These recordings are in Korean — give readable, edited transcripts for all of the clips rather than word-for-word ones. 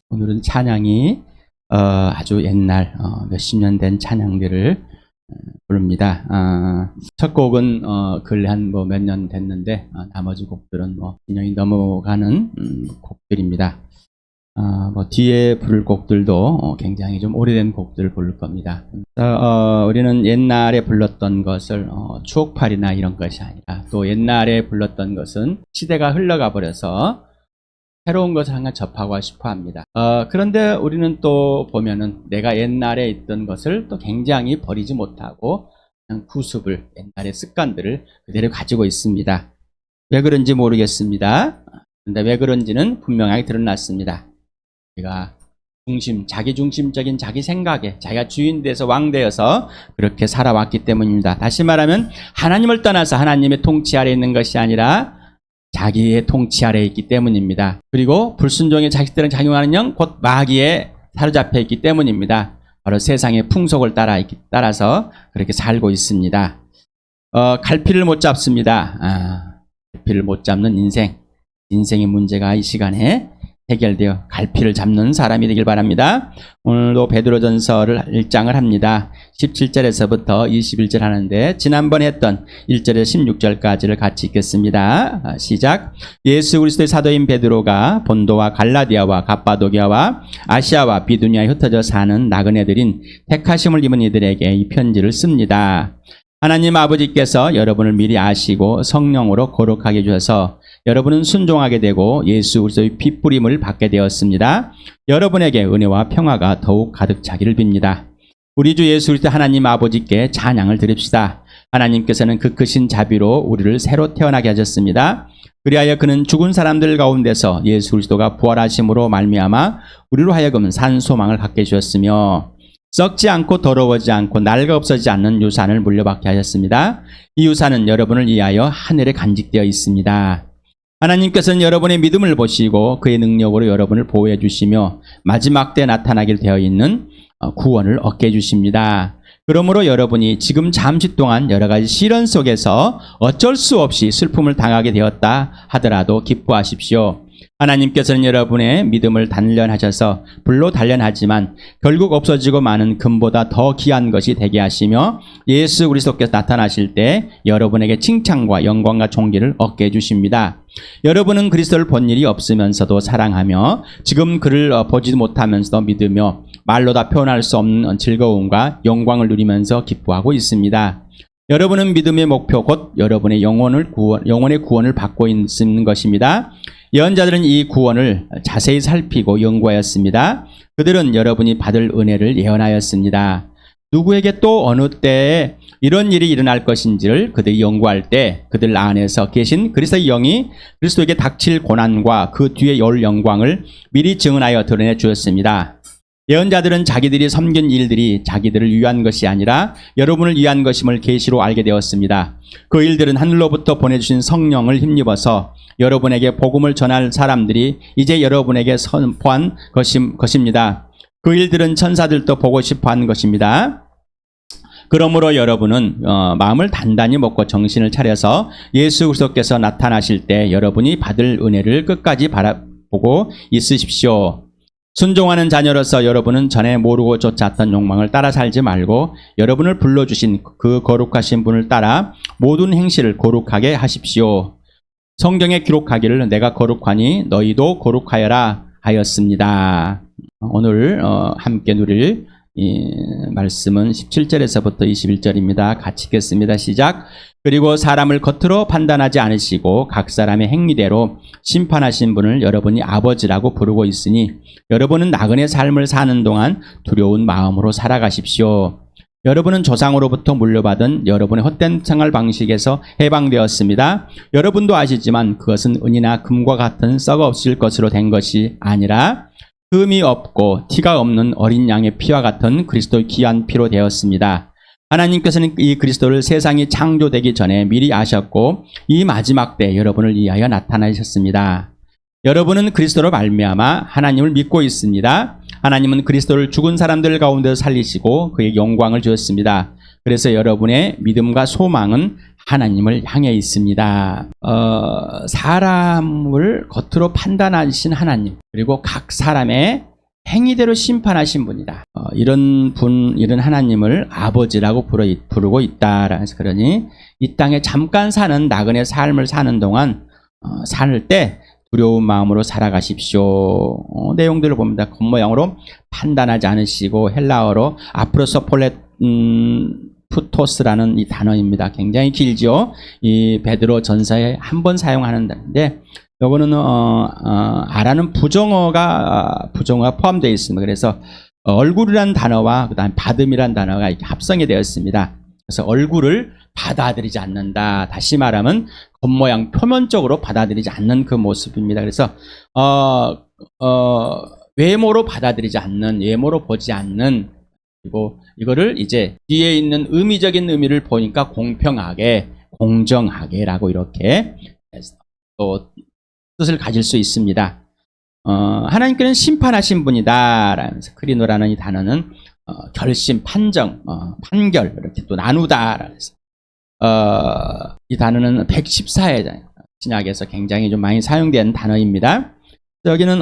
오늘은 찬양이 아주 옛날 몇십 년 된 찬양들을 부릅니다. 첫 곡은 근래 한 몇 년 됐는데 나머지 곡들은 2년이 넘어가는 곡들입니다. 뒤에 부를 곡들도 굉장히 좀 오래된 곡들을 부를 겁니다. 우리는 옛날에 불렀던 것을 추억팔이나 이런 것이 아니라 또 옛날에 불렀던 것은 시대가 흘러가 버려서 새로운 것을 항상 접하고 싶어 합니다. 그런데 우리는 또 보면은 내가 옛날에 있던 것을 또 굉장히 버리지 못하고 그냥 구습을, 옛날의 습관들을 그대로 가지고 있습니다. 왜 그런지 모르겠습니다. 근데 왜 그런지는 분명하게 드러났습니다. 우리가 자기중심적인 자기 생각에 자기가 주인 돼서 왕 되어서 그렇게 살아왔기 때문입니다. 다시 말하면 하나님을 떠나서 하나님의 통치 아래 있는 것이 아니라 자기의 통치 아래에 있기 때문입니다. 그리고 불순종의 자식들은 작용하는 영, 곧 마귀에 사로잡혀 있기 때문입니다. 바로 세상의 풍속을 따라서 그렇게 살고 있습니다. 갈피를 못 잡습니다. 갈피를 못 잡는 인생의 문제가 이 시간에 해결되어 갈피를 잡는 사람이 되길 바랍니다. 오늘도 베드로전서를 1장을 합니다. 17절에서부터 21절 하는데 지난번에 했던 1절에서 16절까지를 같이 읽겠습니다. 시작. 예수 그리스도의 사도인 베드로가 본도와 갈라디아와 갑바도기아와 아시아와 비두니아에 흩어져 사는 나그네들인 택하심을 입은 이들에게 이 편지를 씁니다. 하나님 아버지께서 여러분을 미리 아시고 성령으로 거룩하게 해주셔서 여러분은 순종하게 되고 예수 그리스도의 핏부림을 받게 되었습니다. 여러분에게 은혜와 평화가 더욱 가득 차기를 빕니다. 우리 주 예수 그리스도 하나님 아버지께 찬양을 드립시다. 하나님께서는 그 크신 자비로 우리를 새로 태어나게 하셨습니다. 그리하여 그는 죽은 사람들 가운데서 예수 그리스도가 부활하심으로 말미암아 우리로 하여금 산 소망을 갖게 해주셨으며 썩지 않고 더러워지지 않고 낡아 없어지지 않는 유산을 물려받게 하셨습니다. 이 유산은 여러분을 위하여 하늘에 간직되어 있습니다. 하나님께서는 여러분의 믿음을 보시고 그의 능력으로 여러분을 보호해 주시며 마지막 때 나타나길 되어 있는 구원을 얻게 해주십니다. 그러므로 여러분이 지금 잠시 동안 여러 가지 시련 속에서 어쩔 수 없이 슬픔을 당하게 되었다 하더라도 기뻐하십시오. 하나님께서는 여러분의 믿음을 단련하셔서 불로 단련하지만 결국 없어지고 마는 금보다 더 귀한 것이 되게 하시며 예수 그리스도께서 나타나실 때 여러분에게 칭찬과 영광과 존귀를 얻게 해주십니다. 여러분은 그리스도를 본 일이 없으면서도 사랑하며 지금 그를 보지 못하면서도 믿으며 말로 다 표현할 수 없는 즐거움과 영광을 누리면서 기뻐하고 있습니다. 여러분은 믿음의 목표 곧 여러분의 영혼의 구원을 받고 있는 것입니다. 예언자들은 이 구원을 자세히 살피고 연구하였습니다. 그들은 여러분이 받을 은혜를 예언하였습니다. 누구에게 또 어느 때에 이런 일이 일어날 것인지를 그들이 연구할 때 그들 안에서 계신 그리스도의 영이 그리스도에게 닥칠 고난과 그 뒤에 올 영광을 미리 증언하여 드러내 주었습니다. 예언자들은 자기들이 섬긴 일들이 자기들을 위한 것이 아니라 여러분을 위한 것임을 계시로 알게 되었습니다. 그 일들은 하늘로부터 보내주신 성령을 힘입어서 여러분에게 복음을 전할 사람들이 이제 여러분에게 선포한 것입니다. 그 일들은 천사들도 보고 싶어한 것입니다. 그러므로 여러분은 마음을 단단히 먹고 정신을 차려서 예수 그리스도께서 나타나실 때 여러분이 받을 은혜를 끝까지 바라보고 있으십시오. 순종하는 자녀로서 여러분은 전에 모르고 쫓았던 욕망을 따라 살지 말고 여러분을 불러주신 그 거룩하신 분을 따라 모든 행실을 거룩하게 하십시오. 성경에 기록하기를 내가 거룩하니 너희도 거룩하여라 하였습니다. 오늘 함께 누릴 이 말씀은 17절에서부터 21절입니다. 같이 읽겠습니다. 시작. 그리고 사람을 겉으로 판단하지 않으시고 각 사람의 행위대로 심판하신 분을 여러분이 아버지라고 부르고 있으니 여러분은 나그네 삶을 사는 동안 두려운 마음으로 살아가십시오. 여러분은 조상으로부터 물려받은 여러분의 헛된 생활 방식에서 해방되었습니다. 여러분도 아시지만 그것은 은이나 금과 같은 썩어 없을 것으로 된 것이 아니라 흠이 없고 티가 없는 어린 양의 피와 같은 그리스도의 귀한 피로 되었습니다. 하나님께서는 이 그리스도를 세상이 창조되기 전에 미리 아셨고 이 마지막 때 여러분을 위하여 나타나셨습니다. 여러분은 그리스도로 말미암아 하나님을 믿고 있습니다. 하나님은 그리스도를 죽은 사람들 가운데 살리시고 그의 영광을 주었습니다. 그래서 여러분의 믿음과 소망은 하나님을 향해 있습니다. 사람을 겉으로 판단하신 하나님, 그리고 각 사람의 행위대로 심판하신 분이다. 이런 하나님을 아버지라고 부르고 있다. 그러니 이 땅에 잠깐 사는 나그네 삶을 사는 동안 살 때 두려운 마음으로 살아가십시오. 내용들을 봅니다. 겉모양으로 판단하지 않으시고, 헬라어로 아프로소폴레푸토스라는 이 단어입니다. 굉장히 길죠. 이 베드로 전서에 한 번 사용하는데, 요거는 아라는 부정어가 포함되어 있습니다. 그래서 얼굴이라는 단어와 그다음 받음이라는 단어가 이렇게 합성이 되었습니다. 그래서 얼굴을 받아들이지 않는다. 다시 말하면 겉모양 표면적으로 받아들이지 않는 그 모습입니다. 그래서 외모로 받아들이지 않는, 외모로 보지 않는, 그리고 이거를 이제 뒤에 있는 의미적인 의미를 보니까 공평하게, 공정하게라고 이렇게 또 뜻을 가질 수 있습니다. 하나님께는 심판하신 분이다. 라면서 크리노라는 이 단어는 결심, 판정, 판결 이렇게 또 나누다. 라면서 이 단어는 114회 신약에서 굉장히 좀 많이 사용된 단어입니다. 여기는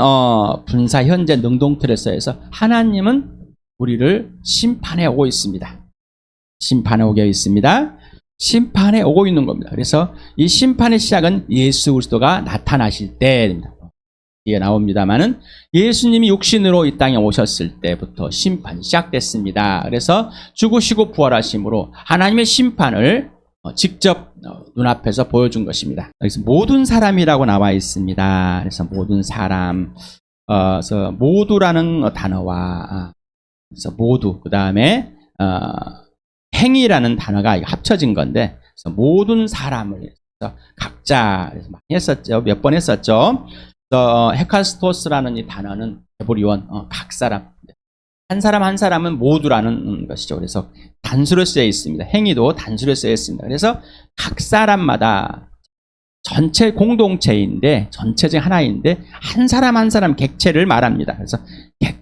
분사 현재 능동틀에서 해서 하나님은 우리를 심판해 오고 있습니다. 심판해 오고 있습니다. 심판해 오고 있는 겁니다. 그래서 이 심판의 시작은 예수 그리스도가 나타나실 때입니다. 뒤에 나옵니다만은 예수님이 육신으로 이 땅에 오셨을 때부터 심판이 시작됐습니다. 그래서 죽으시고 부활하심으로 하나님의 심판을 직접 눈앞에서 보여준 것입니다. 그래서 모든 사람이라고 나와 있습니다. 그래서 모든 사람, 그래서 모두라는 단어와 그래서 모두, 그 다음에 행위라는 단어가 합쳐진 건데, 그래서 모든 사람을 해서 각자 많이 했었죠. 몇 번 했었죠. 헤카스토스라는 이 단어는 에브리원, 각 사람, 한 사람 한 사람은 모두라는 것이죠. 그래서 단수로 쓰여 있습니다. 행위도 단수로 쓰여 있습니다. 그래서 각 사람마다 전체 공동체인데, 전체적 하나인데 한 사람 한 사람 객체를 말합니다. 그래서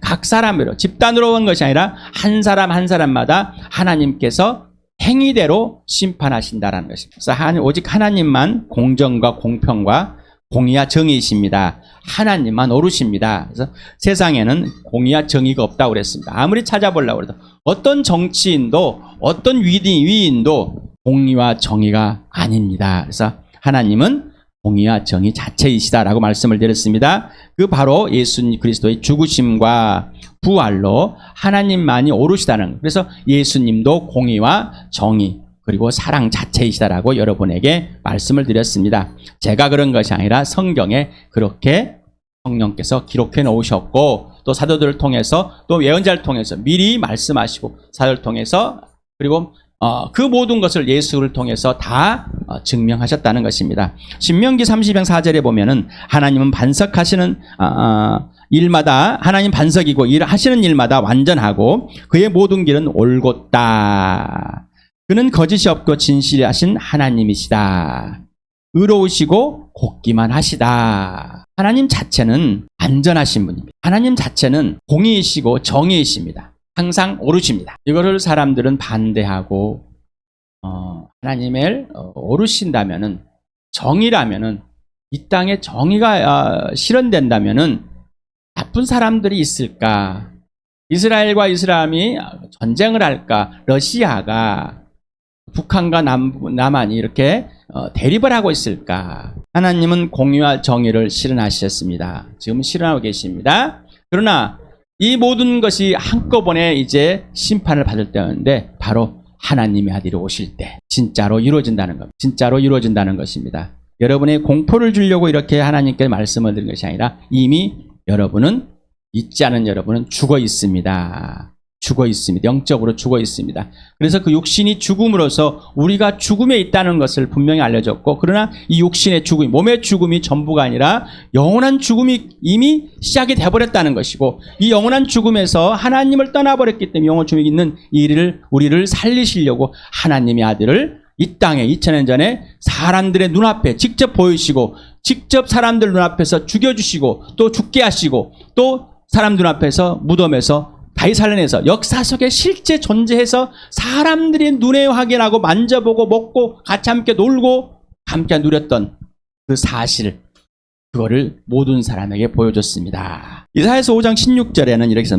각 사람으로, 집단으로 온 것이 아니라 한 사람 한 사람마다 하나님께서 행위대로 심판하신다라는 것입니다. 그래서 오직 하나님만 공정과 공평과 공의와 정의이십니다. 하나님만 옳으십니다. 그래서 세상에는 공의와 정의가 없다고 그랬습니다. 아무리 찾아보려고 해도 어떤 정치인도 어떤 위인도 공의와 정의가 아닙니다. 그래서 하나님은 공의와 정의 자체이시다라고 말씀을 드렸습니다. 그 바로 예수 그리스도의 죽으심과 부활로 하나님만이 옳으시다는 것. 그래서 예수님도 공의와 정의 그리고 사랑 자체이시다라고 여러분에게 말씀을 드렸습니다. 제가 그런 것이 아니라 성경에 그렇게 성령께서 기록해 놓으셨고, 또 사도들을 통해서, 또 예언자를 통해서 미리 말씀하시고, 사도를 통해서, 그리고 그 모든 것을 예수를 통해서 다 증명하셨다는 것입니다. 신명기 30장 4절에 보면은 하나님은 반석하시는 일마다, 하나님 반석이고 하시는 일마다 완전하고 그의 모든 길은 올곧다. 그는 거짓이 없고 진실하신 하나님이시다. 의로우시고 곱기만 하시다. 하나님 자체는 안전하신 분입니다. 하나님 자체는 공의이시고 정의이십니다. 항상 옳으십니다. 이거를 사람들은 반대하고 하나님을 옳으신다면은, 정의라면은, 이 땅에 정의가 실현된다면은 나쁜 사람들이 있을까? 이스라엘과 이슬람이 전쟁을 할까? 러시아가 북한과 남한이 이렇게 대립을 하고 있을까? 하나님은 공의와 정의를 실현하셨습니다. 지금 실현하고 계십니다. 그러나 이 모든 것이 한꺼번에 이제 심판을 받을 때였는데, 바로 하나님의 아들이 오실 때 진짜로 이루어진다는 것, 진짜로 이루어진다는 것입니다. 여러분의 공포를 주려고 이렇게 하나님께 말씀을 드린 것이 아니라 이미 여러분은, 잊지 않은 여러분은 죽어 있습니다. 죽어 있습니다. 영적으로 죽어 있습니다. 그래서 그 육신이 죽음으로써 우리가 죽음에 있다는 것을 분명히 알려줬고, 그러나 이 육신의 죽음, 몸의 죽음이 전부가 아니라 영원한 죽음이 이미 시작이 되어버렸다는 것이고, 이 영원한 죽음에서 하나님을 떠나버렸기 때문에 영원한 죽음이 있는 우리를 살리시려고 하나님의 아들을 이 땅에 2000년 전에 사람들의 눈앞에 직접 보이시고, 직접 사람들 눈앞에서 죽여주시고, 또 죽게 하시고, 또 사람 눈앞에서 무덤에서 다윗 살려내서 역사 속에 실제 존재해서 사람들이 눈에 확인하고 만져보고 먹고 같이 함께 놀고 함께 누렸던 그 사실, 그거를 모든 사람에게 보여줬습니다. 이사야서 5장 16절에는 이렇게 써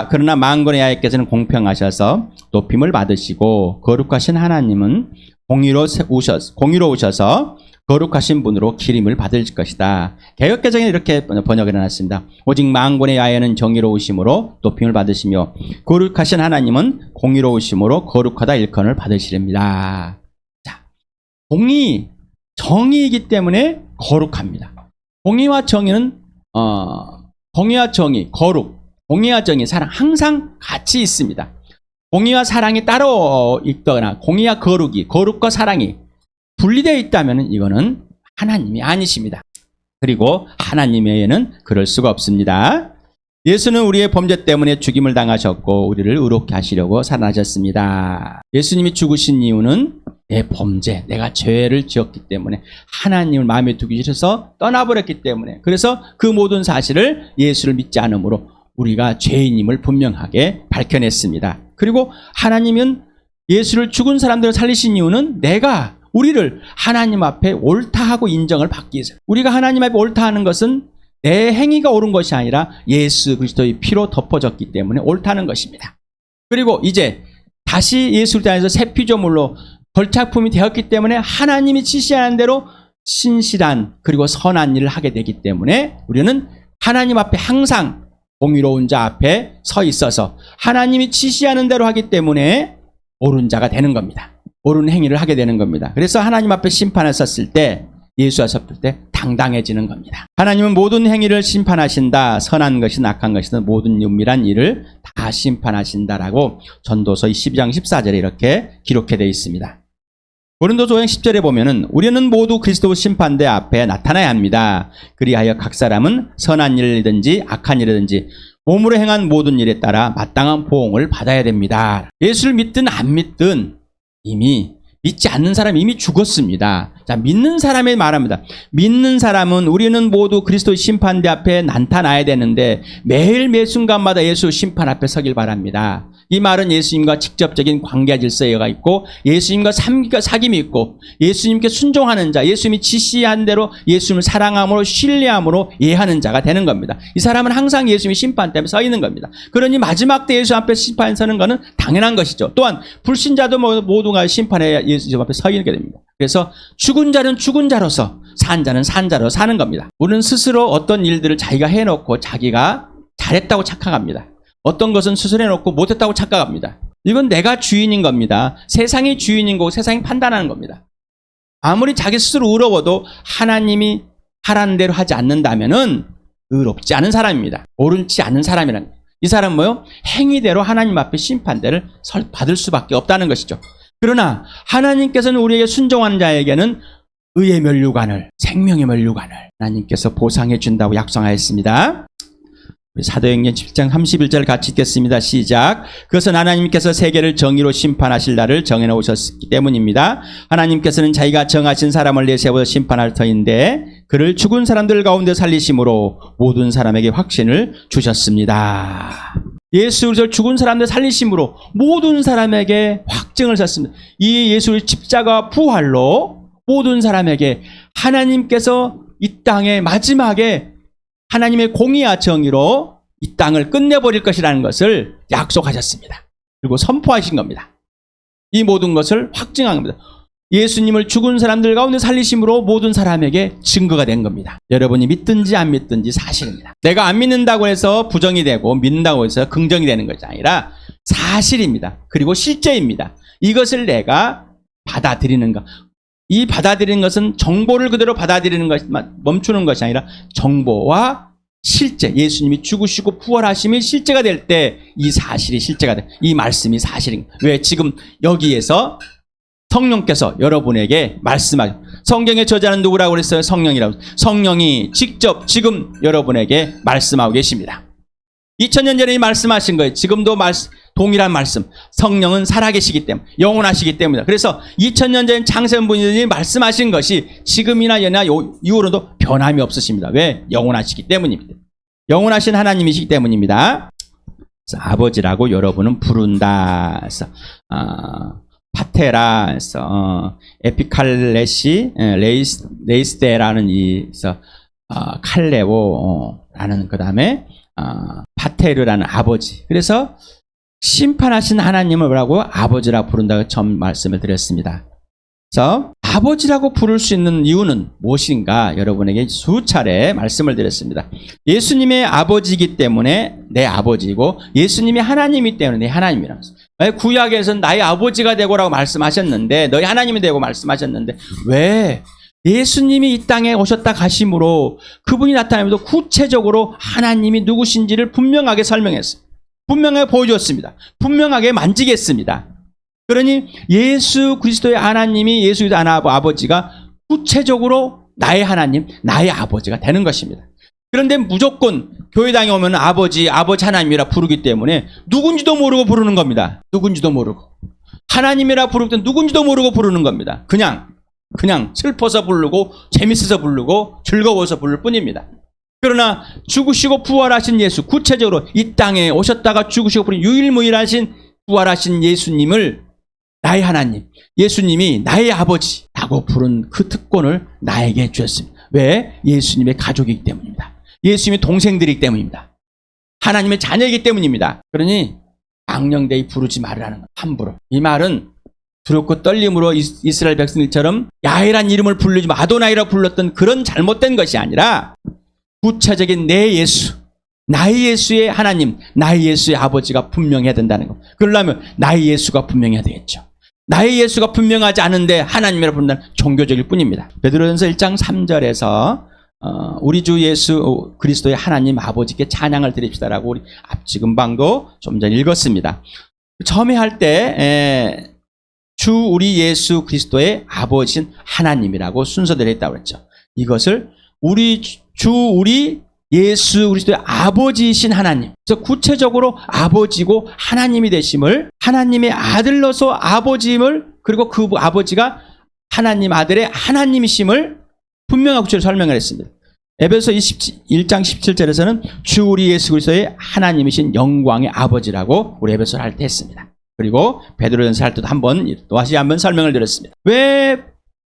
그러나 만군의 여호와께서는 공평하셔서 높임을 받으시고 거룩하신 하나님은 공의로 오셔서 거룩하신 분으로 기림을 받을 것이다. 개역개정에 이렇게 번역을 해놨습니다. 오직 만군의 여호와는 정의로우심으로 높임을 받으시며 거룩하신 하나님은 공의로우심으로 거룩하다 일컬음을 받으시렵니다. 자, 정의이기 때문에 거룩합니다. 공의와 정의는 공의와 정의, 거룩, 공의와 정의, 사랑 항상 같이 있습니다. 공의와 사랑이 따로 있거나 공의와 거룩과 사랑이 분리되어 있다면 이거는 하나님이 아니십니다. 그리고 하나님 외에는 그럴 수가 없습니다. 예수는 우리의 범죄 때문에 죽임을 당하셨고 우리를 의롭게 하시려고 살아나셨습니다. 예수님이 죽으신 이유는 내 범죄, 내가 죄를 지었기 때문에 하나님을 마음에 두기 싫어서 떠나버렸기 때문에, 그래서 그 모든 사실을 예수를 믿지 않으므로 우리가 죄인임을 분명하게 밝혀냈습니다. 그리고 하나님은 예수를 죽은 사람들을 살리신 이유는 우리를 하나님 앞에 옳다 하고 인정을 받기 위해서. 우리가 하나님 앞에 옳다 하는 것은 내 행위가 옳은 것이 아니라 예수 그리스도의 피로 덮어졌기 때문에 옳다는 것입니다. 그리고 이제 다시 예수를 통해서 새 피조물로 걸작품이 되었기 때문에 하나님이 지시하는 대로 신실한 그리고 선한 일을 하게 되기 때문에 우리는 하나님 앞에 항상 공의로운 자 앞에 서 있어서 하나님이 지시하는 대로 하기 때문에 옳은 자가 되는 겁니다. 옳은 행위를 하게 되는 겁니다. 그래서 하나님 앞에 심판을 섰을 때, 예수가 섰을 때 당당해지는 겁니다. 하나님은 모든 행위를 심판하신다. 선한 것이든 악한 것이든 모든 은밀한 일을 다 심판하신다라고 전도서 12장 14절에 이렇게 기록해 되어 있습니다. 고린도서 5장 10절에 보면은 우리는 모두 그리스도 심판대 앞에 나타나야 합니다. 그리하여 각 사람은 선한 일이든지 악한 일이든지 몸으로 행한 모든 일에 따라 마땅한 보응을 받아야 됩니다. 예수를 믿든 안 믿든 이미 믿지 않는 사람이 이미 죽었습니다. 자, 믿는 사람이 말합니다. 믿는 사람은 우리는 모두 그리스도의 심판대 앞에 나타나야 되는데 매일 매 순간마다 예수 심판 앞에 서길 바랍니다. 이 말은 예수님과 직접적인 관계 질서가 있고 예수님과 사귐이 있고 예수님께 순종하는 자, 예수님이 지시한 대로 예수님을 사랑함으로 신뢰함으로 이해하는 자가 되는 겁니다. 이 사람은 항상 예수님이 심판 때문에 서 있는 겁니다. 그러니 마지막 때 예수 앞에 심판에 서는 것은 당연한 것이죠. 또한 불신자도 모두가 심판에 예수 앞에 서 있게 됩니다. 그래서 죽은 자는 죽은 자로서, 산 자는 산 자로 사는 겁니다. 우리는 스스로 어떤 일들을 자기가 해놓고 자기가 잘했다고 착각합니다. 어떤 것은 스스로 해놓고 못했다고 착각합니다. 이건 내가 주인인 겁니다. 세상이 주인인 거고 세상이 판단하는 겁니다. 아무리 자기 스스로 의로워도 하나님이 하라는 대로 하지 않는다면은 의롭지 않은 사람입니다. 옳지 않은 사람이라는 거예요. 이 사람은 뭐요? 행위대로 하나님 앞에 심판대를 받을 수밖에 없다는 것이죠. 그러나 하나님께서는 우리에게 순종하는 자에게는 의의 면류관을, 생명의 면류관을 하나님께서 보상해 준다고 약속하였습니다. 사도행전 7장 31절 같이 읽겠습니다. 시작. 그것은 하나님께서 세계를 정의로 심판하실 날을 정해놓으셨기 때문입니다. 하나님께서는 자기가 정하신 사람을 내세워 심판할 터인데 그를 죽은 사람들 가운데 살리심으로 모든 사람에게 확신을 주셨습니다. 예수 그리스도를 죽은 사람들 살리심으로 모든 사람에게 확증을 줬습니다. 이 예수의 십자가 부활로 모든 사람에게 하나님께서 이 땅의 마지막에 하나님의 공의와 정의로 이 땅을 끝내버릴 것이라는 것을 약속하셨습니다. 그리고 선포하신 겁니다. 이 모든 것을 확증한 겁니다. 예수님을 죽은 사람들 가운데 살리심으로 모든 사람에게 증거가 된 겁니다. 여러분이 믿든지 안 믿든지 사실입니다. 내가 안 믿는다고 해서 부정이 되고 믿는다고 해서 긍정이 되는 것이 아니라 사실입니다. 그리고 실제입니다. 이것을 내가 받아들이는 것. 이 받아들이는 것은 정보를 그대로 받아들이는 것만 멈추는 것이 아니라 정보와 실제, 예수님이 죽으시고 부활하심이 실제가 될 때 이 사실이 실제가 돼. 이 말씀이 사실입니다. 왜? 지금 여기에서 성령께서 여러분에게 말씀하죠. 성경의 저자는 누구라고 그랬어요? 성령이라고. 성령이 직접 지금 여러분에게 말씀하고 계십니다. 2000년 전에 말씀하신 거예요. 지금도 동일한 말씀. 성령은 살아계시기 때문에, 영원하시기 때문이다. 그래서 2000년 전 창세전부인들이 말씀하신 것이 지금이나 예나 이후로도 변함이 없으십니다. 왜? 영원하시기 때문입니다. 영원하신 하나님이시기 때문입니다. 그래서 아버지라고 여러분은 부른다. 그래서 파테라, 그래서 에피칼레시 레이스데라는 칼레오라는 그다음에 파테르라는 아버지. 그래서 심판하신 하나님을 뭐라고 아버지라고 부른다고 처음 말씀을 드렸습니다. 그래서 아버지라고 부를 수 있는 이유는 무엇인가 여러분에게 수차례 말씀을 드렸습니다. 예수님의 아버지이기 때문에 내 아버지이고 예수님이 하나님이기 때문에 내 하나님이라고. 구약에서는 나의 아버지가 되고라고 말씀하셨는데 너희 하나님이 되고 말씀하셨는데 왜 예수님이 이 땅에 오셨다 가심으로 그분이 나타나면서 구체적으로 하나님이 누구신지를 분명하게 설명했어요. 분명하게 보여줬습니다. 분명하게 만지겠습니다. 그러니 예수 그리스도의 하나님이 예수 그리스도의 아버지가 구체적으로 나의 하나님, 나의 아버지가 되는 것입니다. 그런데 무조건 교회당에 오면 아버지 하나님이라 부르기 때문에 누군지도 모르고 부르는 겁니다. 누군지도 모르고. 하나님이라 부를 때 누군지도 모르고 부르는 겁니다. 그냥 슬퍼서 부르고 재밌어서 부르고 즐거워서 부를 뿐입니다. 그러나 죽으시고 부활하신 예수, 구체적으로 이 땅에 오셨다가 죽으시고 부활하신 유일무이하신 부활하신 예수님을 나의 하나님, 예수님이 나의 아버지라고 부른 그 특권을 나에게 주셨습니다. 왜? 예수님의 가족이기 때문입니다. 예수님의 동생들이기 때문입니다. 하나님의 자녀이기 때문입니다. 그러니 망령되이 부르지 말으라는 것, 함부로. 이 말은 두렵고 떨림으로 이스라엘 백성들처럼 야훼란 이름을 부르지 마, 아도나이라 불렀던 그런 잘못된 것이 아니라 구체적인 내 예수, 나의 예수의 하나님, 나의 예수의 아버지가 분명해야 된다는 것. 그러려면 나의 예수가 분명해야 되겠죠. 나의 예수가 분명하지 않은데 하나님이라 부른다는 종교적일 뿐입니다. 베드로전서 1장 3절에서 우리 주 예수 그리스도의 하나님 아버지께 찬양을 드립시다라고 우리 앞지금방도 좀 전에 읽었습니다. 처음에 할 때 주 우리 예수 그리스도의 아버지신 하나님이라고 순서대로 했다고 그랬죠. 이것을 우리 예수 그리스도의 아버지이신 하나님. 그래서 구체적으로 아버지고 하나님이 되심을, 하나님의 아들로서 아버지임을, 그리고 그 아버지가 하나님 아들의 하나님이심을 분명하고 구체적으로 설명을 했습니다. 에베소 1장 17절에서는 주 우리 예수 그리스도의 하나님이신 영광의 아버지라고 우리 에베소를 할 때 했습니다. 그리고 베드로전서 할 때도 또 다시 한번 설명을 드렸습니다. 왜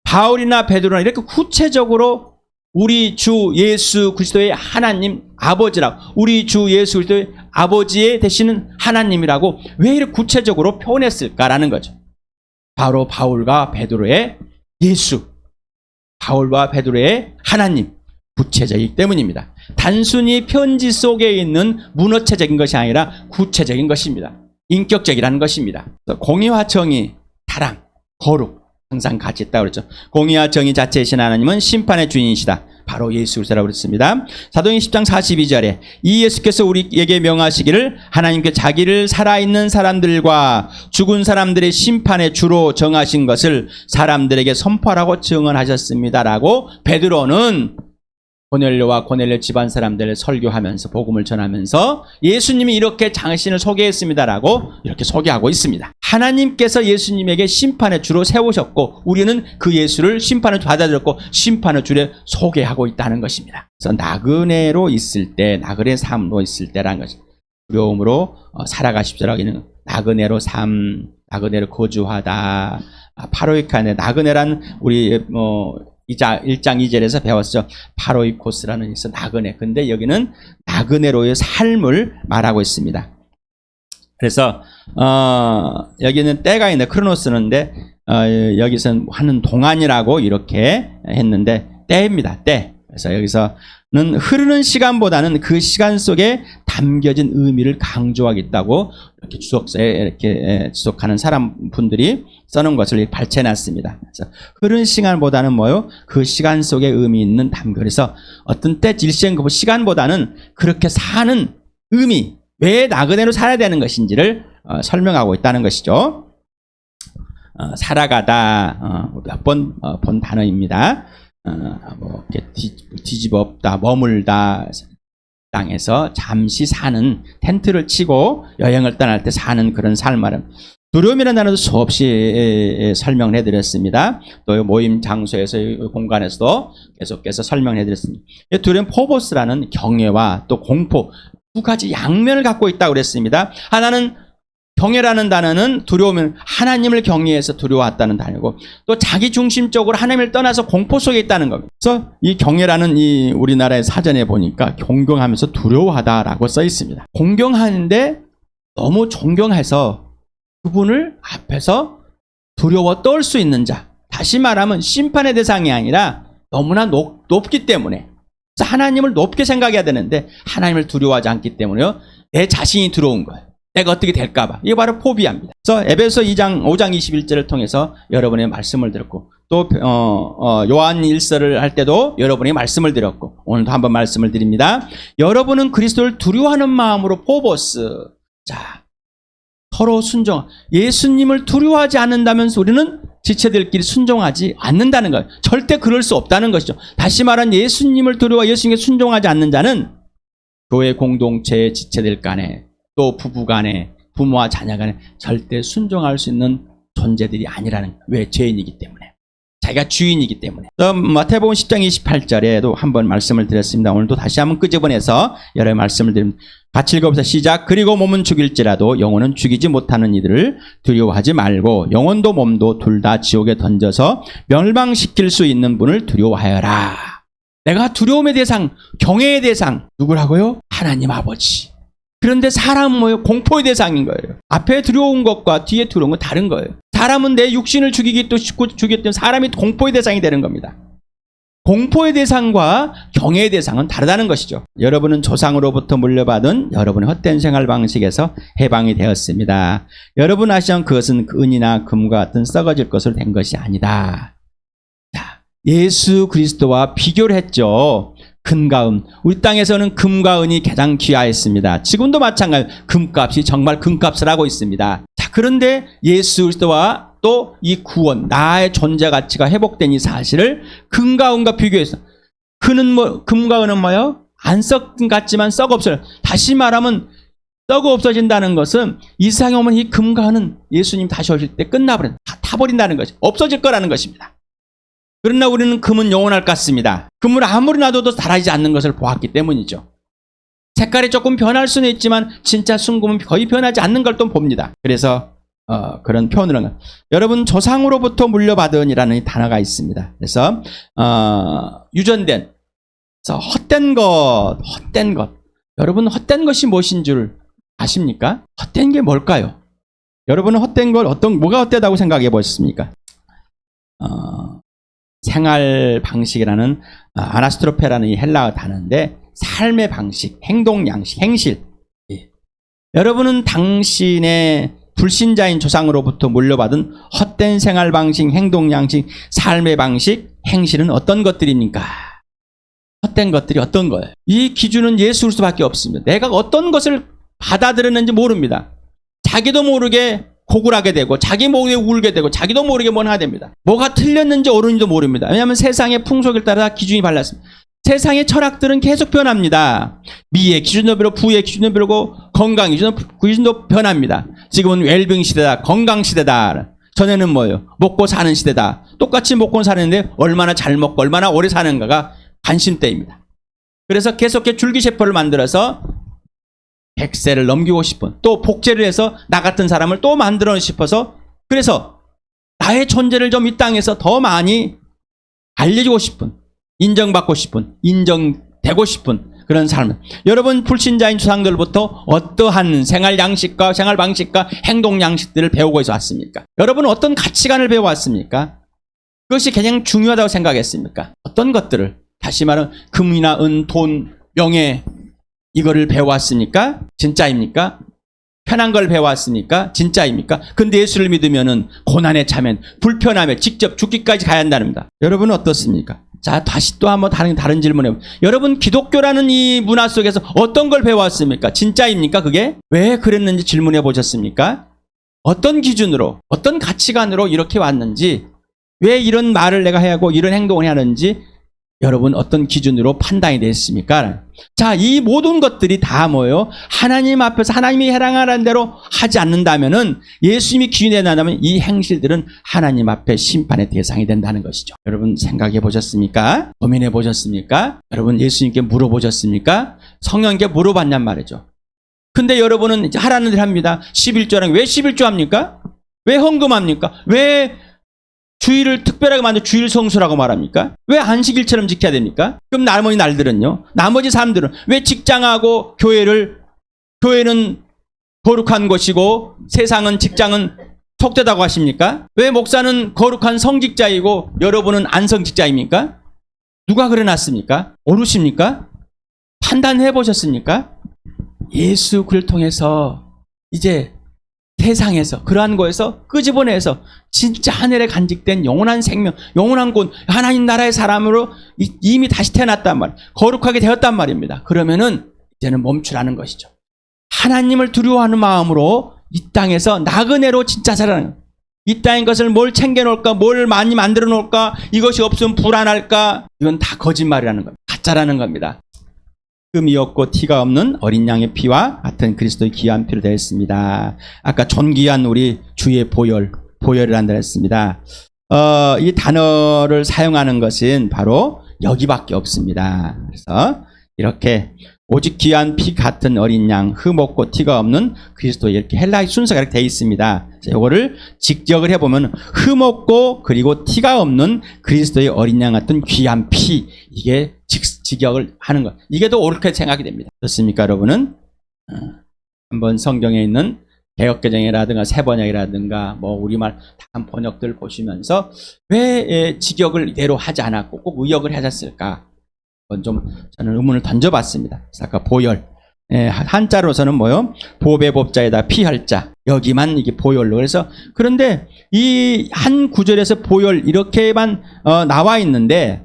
바울이나 베드로나 이렇게 구체적으로 우리 주 예수 그리스도의 하나님 아버지라고, 우리 주 예수 그리스도의 아버지에 되시는 하나님이라고 왜 이렇게 구체적으로 표현했을까라는 거죠. 바로 바울과 베드로의 예수, 바울과 베드로의 하나님, 구체적이기 때문입니다. 단순히 편지 속에 있는 문어체적인 것이 아니라 구체적인 것입니다. 인격적이라는 것입니다. 공의와 정의, 사랑, 거룩 항상 같이 있다고 그랬죠. 공의와 정의 자체이신 하나님은 심판의 주인이시다. 바로 예수 그리스도라고 그랬습니다. 사도행 10장 42절에 이 예수께서 우리에게 명하시기를 하나님께 자기를 살아있는 사람들과 죽은 사람들의 심판의 주로 정하신 것을 사람들에게 선포하라고 증언하셨습니다라고 베드로는 고넬료와 고넬료 집안 사람들을 설교하면서 복음을 전하면서 예수님이 이렇게 당신을 소개했습니다라고 이렇게 소개하고 있습니다. 하나님께서 예수님에게 심판의 주로 세우셨고 우리는 그 예수를 심판을 받아들였고 심판의 주로 소개하고 있다는 것입니다. 그래서 나그네로 있을 때, 나그네 삶으로 있을 때라는 것입니다. 두려움으로 살아가십시오라고 하는 나그네로 나그네로 거주하다. 파로이카네, 나그네란 우리 1장 2절에서 배웠죠. 파로이코스라는 있어 나그네. 근데 여기는 나그네로의 삶을 말하고 있습니다. 그래서 여기는 때가 있는데 크로노스는데 여기서는 하는 동안이라고 이렇게 했는데 때입니다. 때. 그래서 여기서는 흐르는 시간보다는 그 시간 속에 담겨진 의미를 강조하겠다고 이렇게 주석서에 이렇게 지속하는 분들이 써놓은 것을 발췌해놨습니다. 그래서 흐르는 시간보다는 뭐요? 그 시간 속에 의미 있는 담겨. 그래서 어떤 때 일시적인 그 시간보다는 그렇게 사는 의미, 왜 나그네로 살아야 되는 것인지를 설명하고 있다는 것이죠. 살아가다 몇 번 본 단어입니다. 이렇게 뒤집어 엎다, 머물다, 땅에서 잠시 사는, 텐트를 치고 여행을 떠날 때 사는 그런 삶을 두려움이라는 단어도 수없이 설명을 해드렸습니다. 또 모임 장소에서 공간에서도 계속해서 설명을 해드렸습니다. 두려움 포보스라는 경외와 또 공포, 두 가지 양면을 갖고 있다고 그랬습니다. 하나는 경외라는 단어는 두려우면 하나님을 경외해서 두려워했다는 단어고, 또 자기 중심적으로 하나님을 떠나서 공포 속에 있다는 겁니다. 그래서 이 경외라는 이 우리나라의 사전에 보니까 존경하면서 두려워하다라고 써 있습니다. 공경하는데 너무 존경해서 그분을 앞에서 두려워 떨 수 있는 자, 다시 말하면 심판의 대상이 아니라 너무나 높기 때문에, 그래서 하나님을 높게 생각해야 되는데 하나님을 두려워하지 않기 때문에요, 내 자신이 두려운 거예요. 내가 어떻게 될까봐. 이게 바로 포비아입니다. 그래서 에베소 5장 21절을 통해서 여러분의 말씀을 들었고, 또 요한 1서를 할 때도 여러분의 말씀을 드렸고, 오늘도 한번 말씀을 드립니다. 여러분은 그리스도를 두려워하는 마음으로 포보스, 자, 서로 순종. 예수님을 두려워하지 않는다면서 우리는 지체들끼리 순종하지 않는다는 거예요. 절대 그럴 수 없다는 것이죠. 다시 말하면 예수님을 두려워 예수님께 순종하지 않는 자는 교회 공동체의 지체들 간에, 또 부부 간에, 부모와 자녀 간에 절대 순종할 수 있는 존재들이 아니라는 거예요. 왜? 죄인이기 때문에. 자기가 주인이기 때문에. 마태복음 10장 28절에도 한번 말씀을 드렸습니다. 오늘도 다시 한번 끄집어내서 여러 말씀을 드립니다. 같이 읽어보세요. 시작. 그리고 몸은 죽일지라도 영혼은 죽이지 못하는 이들을 두려워하지 말고 영혼도 몸도 둘 다 지옥에 던져서 멸망시킬 수 있는 분을 두려워하여라. 내가 두려움의 대상, 경외의 대상 누구라고요? 하나님 아버지. 그런데 사람은 뭐예요? 공포의 대상인 거예요. 앞에 두려운 것과 뒤에 두려운 건 다른 거예요. 사람은 내 육신을 죽이기 또 죽이기 때문에 사람이 공포의 대상이 되는 겁니다. 공포의 대상과 경외의 대상은 다르다는 것이죠. 여러분은 조상으로부터 물려받은 여러분의 헛된 생활 방식에서 해방이 되었습니다. 여러분 아시면 그것은 은이나 금과 같은 썩어질 것으로 된 것이 아니다. 자, 예수 그리스도와 비교를 했죠. 금과 은. 우리 땅에서는 금과 은이 가장 귀하였습니다. 지금도 마찬가지로 금값이 정말 금값을 하고 있습니다. 자, 그런데 예수 그리스도와 또 이 구원, 나의 존재 가치가 회복된 이 사실을 금과 은과 비교해서, 금과 은은 뭐예요? 안 썩은 같지만 썩어 없어요. 다시 말하면 썩어 없어진다는 것은 이 세상에 오면 이 금과 은은 예수님 다시 오실 때 끝나버린, 다 타버린다는 것이, 없어질 거라는 것입니다. 그러나 우리는 금은 영원할 것 같습니다. 금을 아무리 놔둬도 사라지지 않는 것을 보았기 때문이죠. 색깔이 조금 변할 수는 있지만 진짜 순금은 거의 변하지 않는 걸 또 봅니다. 그래서 그런 표현으로는 여러분 조상으로부터 물려받은이라는 이 단어가 있습니다. 그래서 유전된, 그래서 헛된 것. 여러분 헛된 것이 무엇인 줄 아십니까? 헛된 게 뭘까요? 여러분은 헛된 걸 뭐가 헛되다고 생각해 보셨습니까? 생활 방식이라는 아나스트로페라는 이 헬라어 단어인데, 삶의 방식, 행동 양식, 행실. 예. 여러분은 당신의 불신자인 조상으로부터 물려받은 헛된 생활 방식, 행동 양식, 삶의 방식, 행실은 어떤 것들입니까? 헛된 것들이 어떤 거예요? 이 기준은 예수 그리스도밖에 없습니다. 내가 어떤 것을 받아들였는지 모릅니다. 자기도 모르게 고굴하게 되고, 자기 모르게 울게 되고, 자기도 모르게 뭔가 됩니다. 뭐가 틀렸는지 옳은지도 모릅니다. 왜냐하면 세상의 풍속에 따라 기준이 달랐습니다. 세상의 철학들은 계속 변합니다. 미의 기준도 변하고, 부의 기준도 변하고, 건강 기준도 변합니다. 지금은 웰빙 시대다, 건강 시대다. 전에는 뭐예요? 먹고 사는 시대다. 똑같이 먹고 사는데 얼마나 잘 먹고 얼마나 오래 사는가가 관심대입니다. 그래서 계속해서 줄기세포를 만들어서 100세를 넘기고 싶은, 또 복제를 해서 나 같은 사람을 또 만들어 싶어서, 그래서 나의 존재를 좀 이 땅에서 더 많이 알려주고 싶은, 인정받고 싶은, 인정되고 싶은 그런 삶. 여러분 불신자인 조상들부터 어떠한 생활 양식과 생활 방식과 행동 양식들을 배우고 왔습니까? 여러분은 어떤 가치관을 배워왔습니까? 그것이 가장 중요하다고 생각했습니까? 어떤 것들을, 다시 말하면 금이나 은, 돈, 명예, 이거를 배워왔습니까? 진짜입니까? 편한 걸 배워왔습니까? 진짜입니까? 근데 예수를 믿으면은 고난에 참여, 불편함에 직접 죽기까지 가야 한답니다. 여러분은 어떻습니까? 자, 다시 또 한번 다른 질문을 해볼게요. 여러분 기독교라는 이 문화 속에서 어떤 걸 배워왔습니까? 진짜입니까? 그게? 왜 그랬는지 질문해 보셨습니까? 어떤 기준으로, 어떤 가치관으로 이렇게 왔는지, 왜 이런 말을 내가 해야 하고 이런 행동을 해야 하는지 여러분 어떤 기준으로 판단이 됐습니까? 자, 이 모든 것들이 다 뭐예요? 하나님 앞에서 하나님이 해당하는 대로 하지 않는다면은, 예수님이 기준에 난다면 이 행실들은 하나님 앞에 심판의 대상이 된다는 것이죠. 여러분 생각해 보셨습니까? 고민해 보셨습니까? 여러분 예수님께 물어보셨습니까? 성령님께 물어봤냔 말이죠. 근데 여러분은 이제 하라는 대로 합니다. 11조랑 왜 11조 합니까? 왜 헌금합니까? 왜 주일을 특별하게 만든 주일 성수라고 말합니까? 왜 안식일처럼 지켜야 됩니까? 그럼 나머지 날들은요? 나머지 사람들은 왜 직장하고 교회는 거룩한 것이고 세상은 직장은 속되다고 하십니까? 왜 목사는 거룩한 성직자이고 여러분은 안성직자입니까? 누가 그래놨습니까? 오르십니까? 판단해 보셨습니까? 예수 그를 통해서 이제 세상에서 그러한 거에서 끄집어내서 진짜 하늘에 간직된 영원한 생명, 영원한 곳, 하나님 나라의 사람으로 이미 다시 태어났단 말이에요. 거룩하게 되었단 말입니다. 그러면은 이제는 멈추라는 것이죠. 하나님을 두려워하는 마음으로 이 땅에서 나그네로 진짜 살아가는 거예요. 이 땅의 것을 뭘 챙겨놓을까, 뭘 많이 만들어 놓을까, 이것이 없으면 불안할까, 이건 다 거짓말이라는 겁니다. 가짜라는 겁니다. 흠이 없고 티가 없는 어린 양의 피와 같은 그리스도의 귀한 피로 되었습니다. 아까 존귀한 우리 주의 보혈이란다 했습니다. 이 단어를 사용하는 것은 바로 여기밖에 없습니다. 그래서 이렇게 오직 귀한 피 같은 어린 양, 흠 없고 티가 없는 그리스도, 이렇게 헬라의 순서가 이렇게 되어 있습니다. 이거를 직역을 해보면 흠 없고 그리고 티가 없는 그리스도의 어린 양 같은 귀한 피, 이게 직역을 하는 것. 이게 더 옳게 생각이 됩니다. 좋습니까, 여러분은? 한번 성경에 있는 개역개정이라든가 세번역이라든가 뭐 우리말 다른 번역들 보시면서 왜 직역을 이대로 하지 않았고 꼭 의역을 하셨을까? 그건 좀 저는 의문을 던져봤습니다. 그래서 아까 보혈, 한자로서는 뭐요? 보배 법자에다 피혈자, 여기만 이게 보혈로. 그래서 그런데 이 한 구절에서 보혈 이렇게만 나와 있는데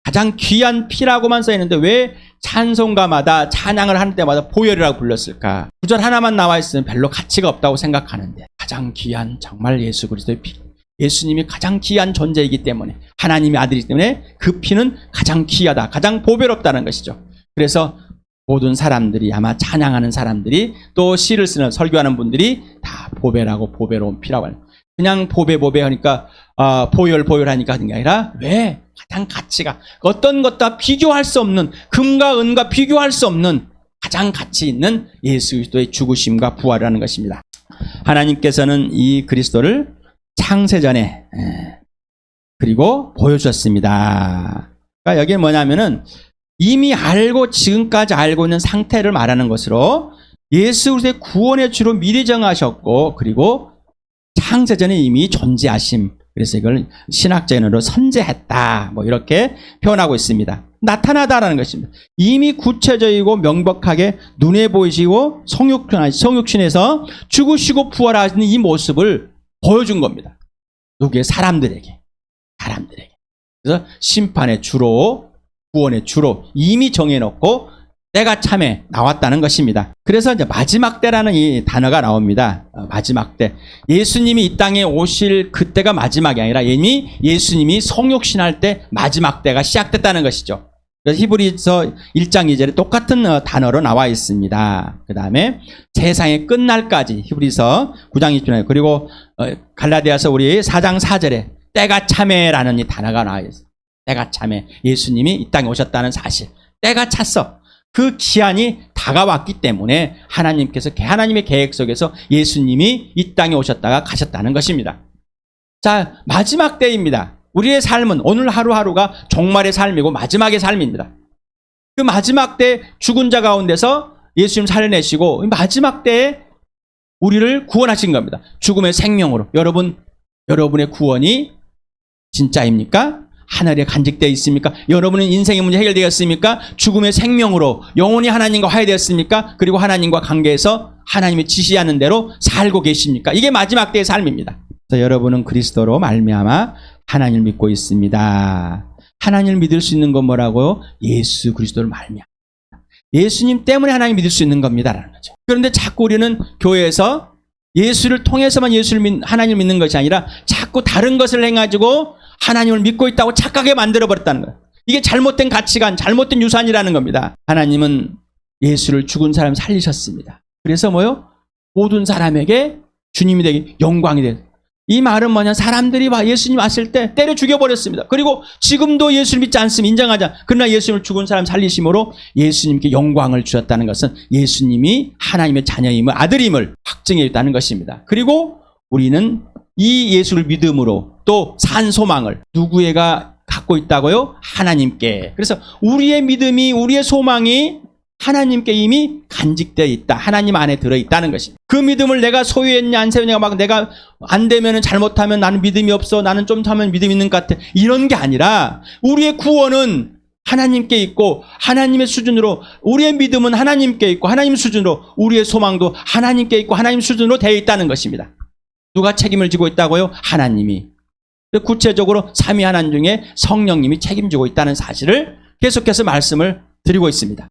가장 귀한 피라고만 써 있는데 왜 찬송가마다 찬양을 하는 때마다 보혈이라고 불렀을까? 구절 하나만 나와 있으면 별로 가치가 없다고 생각하는데 가장 귀한 정말 예수 그리스도의 피, 예수님이 가장 귀한 존재이기 때문에, 하나님의 아들이기 때문에 그 피는 가장 귀하다, 가장 보배롭다는 것이죠. 그래서 모든 사람들이, 아마 찬양하는 사람들이 또 시를 쓰는 설교하는 분들이 다 보배라고, 보배로운 피라고 하는, 그냥 보배 하니까 보혈 하니까 하는 게 아니라 왜 가장 가치가 어떤 것과 비교할 수 없는, 금과 은과 비교할 수 없는 가장 가치 있는 예수 그리스도의 죽으심과 부활이라는 것입니다. 하나님께서는 이 그리스도를 창세전에 그리고 보여주셨습니다. 그러니까 여기에 뭐냐면은 이미 알고 지금까지 알고 있는 상태를 말하는 것으로 예수 그리스도의 구원의 주로 미리 정하셨고, 그리고 창세전에 이미 존재하심, 그래서 이걸 신학적으로 선재했다, 뭐 이렇게 표현하고 있습니다. 나타나다라는 것입니다. 이미 구체적이고 명백하게 눈에 보이시고 성육신에서 죽으시고 부활하시는 이 모습을 보여준 겁니다. 누구의? 사람들에게. 그래서 심판의 주로, 구원의 주로 이미 정해놓고 때가 참에 나왔다는 것입니다. 그래서 이제 마지막 때라는 이 단어가 나옵니다. 마지막 때. 예수님이 이 땅에 오실 그때가 마지막이 아니라 이미 예수님이 성육신할 때 마지막 때가 시작됐다는 것이죠. 그래서 히브리서 1장 2절에 똑같은 단어로 나와 있습니다. 그 다음에 세상의 끝날까지 히브리서 9장 20절에, 그리고 갈라디아서 우리 4장 4절에 때가 참에라는 이 단어가 나와 있어요. 때가 참에. 예수님이 이 땅에 오셨다는 사실. 때가 찼어. 그 기한이 다가왔기 때문에 하나님께서, 하나님의 계획 속에서 예수님이 이 땅에 오셨다가 가셨다는 것입니다. 자, 마지막 때입니다. 우리의 삶은 오늘 하루하루가 종말의 삶이고 마지막의 삶입니다. 그 마지막 때 죽은 자 가운데서 예수님 살려내시고 마지막 때에 우리를 구원하신 겁니다. 죽음의 생명으로. 여러분의 구원이 진짜입니까? 하늘에 간직되어 있습니까? 여러분은 인생의 문제 해결되었습니까? 죽음의 생명으로 영원히 하나님과 화해되었습니까? 그리고 하나님과 관계에서 하나님이 지시하는 대로 살고 계십니까? 이게 마지막 때의 삶입니다. 그래서 여러분은 그리스도로 말미암아 하나님을 믿고 있습니다. 하나님을 믿을 수 있는 건 뭐라고요? 예수 그리스도를 말미암아. 예수님 때문에 하나님 믿을 수 있는 겁니다라는 거죠. 그런데 자꾸 우리는 교회에서 예수를 통해서만 하나님을 믿는 것이 아니라 자꾸 다른 것을 해가지고 하나님을 믿고 있다고 착하게 만들어버렸다는 거예요. 이게 잘못된 가치관, 잘못된 유산이라는 겁니다. 하나님은 예수를 죽은 사람 살리셨습니다. 그래서 뭐요? 모든 사람에게 주님이 되기 영광이 돼. 이 말은 뭐냐? 사람들이 예수님 왔을 때 때려 죽여버렸습니다. 그리고 지금도 예수를 믿지 않으면 인정하자. 그러나 예수님을 죽은 사람 살리심으로 예수님께 영광을 주셨다는 것은 예수님이 하나님의 자녀임을, 아들임을 확증해 줬다는 것입니다. 그리고 우리는 이 예수를 믿음으로 또 산 소망을 누구에게 갖고 있다고요? 하나님께. 그래서 우리의 믿음이, 우리의 소망이 하나님께 이미 간직되어 있다. 하나님 안에 들어있다는 것입니다. 그 믿음을 내가 소유했냐 안 소유했냐 막 내가 안 되면 잘못하면 나는 믿음이 없어. 나는 좀 하면 믿음이 있는 것 같아. 이런 게 아니라 우리의 구원은 하나님께 있고 하나님의 수준으로 우리의 믿음은 하나님께 있고 하나님 수준으로 우리의 소망도 하나님께 있고 하나님 수준으로 되어 있다는 것입니다. 누가 책임을 지고 있다고요? 하나님이. 구체적으로 삼위 하나님 중에 성령님이 책임지고 있다는 사실을 계속해서 말씀을 드리고 있습니다.